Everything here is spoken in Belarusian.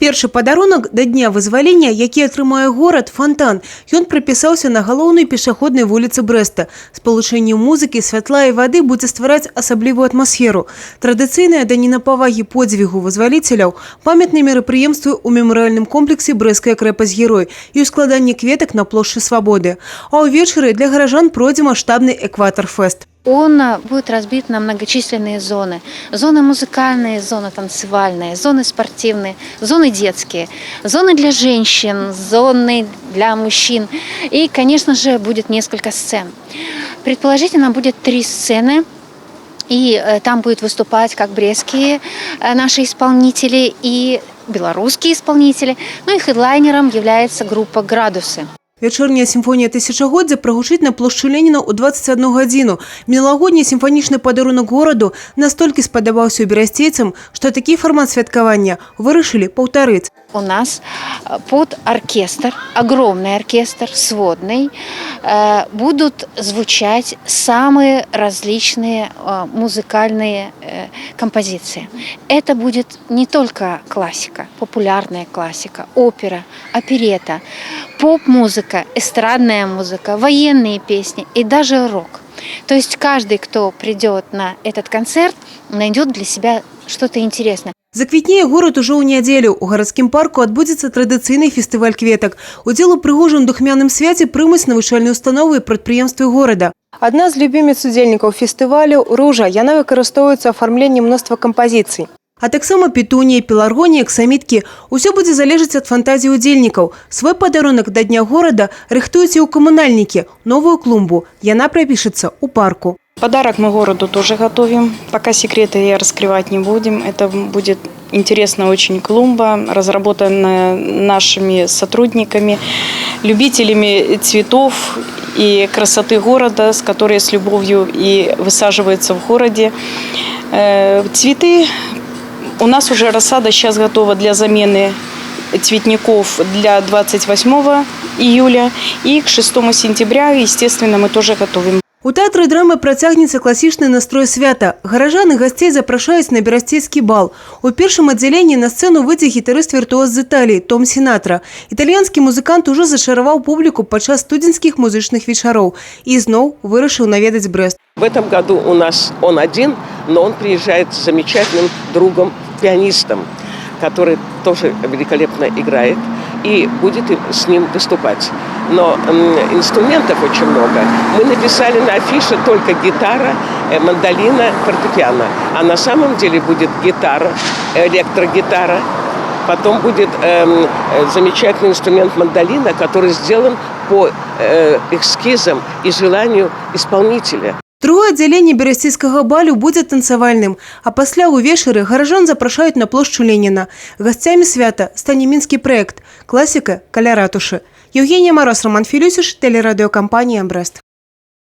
Першы падарунак да дня вызвалення, які атрымае горад, фонтан. Ён прыпісаўся на галоўнай пешаходнай вуліцы Брэста. Спалучэнне музыкі, святла і вады будзе ствараць асаблівую атмасферу. Традыцыйныя даніна павагі подзвігу вызваліцеляў, памятныя мерапрыемствы ў мемарыяльным комплексе «Брэстская крэпасць-герой» і ў складанні кветак на плошчы Свабоды. А ўвечары для гаражан пройдзе маштабны экватар-фэст. Он будет разбит на многочисленные зоны. Зоны музыкальные, зоны танцевальные, зоны спортивные, зоны детские, зоны для женщин, зоны для мужчин. И, конечно же, будет несколько сцен. Предположительно, будет 3 сцены. И там будут выступать как брестские наши исполнители и белорусские исполнители. Ну и хедлайнером является группа «Градусы». Вечерняя симфонія тысячагоддзя прагучыць на плошчы Леніна ў 21 гадзіну. Міналагодні сімфанічны падарунак гораду настолькі спадабаўся берасцейцам, што такі фармат святкавання вырашылі паўтарыць. У нас под оркестр, огромный оркестр, сводный, будут звучать самые различные музыкальные композиции. Это будет не только классика, популярная классика, опера, оперета, поп-музыка, эстрадная музыка, военные песни и даже рок. То есть каждый, кто придет на этот концерт, найдет для себя что-то интересное. Заквітнее горад ужо ў нядзелю. У гарадскім парку адбудзецца традыцыйны фестываль кветак. Удзел у прыгожым духмяным свяце прымуць навучальныя установы і прадпрыемствы горада. Адна з любіміц удзельнікаў фестывалю – ружа. Яна выкарыстоўваецца ў афармленні мноства кампазіцый. А таксама петунія, пеларгонія, аксаміткі. Усё будзе залежаць ад фантазіі удзельнікаў. Свой падарунак да дня горада рыхтуюць і ў камунальнікі – новую клумбу. Яна прапішацца ў парку. Подарок мы городу тоже готовим. Пока секреты я раскрывать не будем. Это будет интересная очень клумба, разработанная нашими сотрудниками, любителями цветов и красоты города, с которой с любовью и высаживаются в городе. Цветы у нас уже рассада сейчас готова для замены цветников для 28 июля. И к 6 сентября, естественно, мы тоже готовим. У тэатры драмы працягнецца класічны настрой свята. Гаражан і гасцей запрашаюць на берасцейскі бал. У першым аддзяленні на сцэну выйдзе гітарыст-віртуоз з Італіі Том Сінатра. Італьянскі музыкант ужо зачараваў публіку падчас студзеньскіх музычных вечароў і зноў вырашыў наведаць Брэст. В этом году у нас он один, но он приезжает с замечательным другом, пианистом, который тоже великолепно играет, и будет с ним выступать. Но инструментов очень много. Мы написали на афише только гитара, мандолина, фортепиано. А на самом деле будет гитара, электрогитара. Потом будет замечательный инструмент мандолина, который сделан по эскизам и желанию исполнителя. Другое аддзяленне берасцейскага балю будзе танцавальным, а пасля ўвечары гаражан запрашаюць на плошчу Леніна. Гасцямі свята стане мінскі праект «Класіка каля ратушы». Евгения Мороз, Роман Филюсиш, телерадиокомпания «Брест».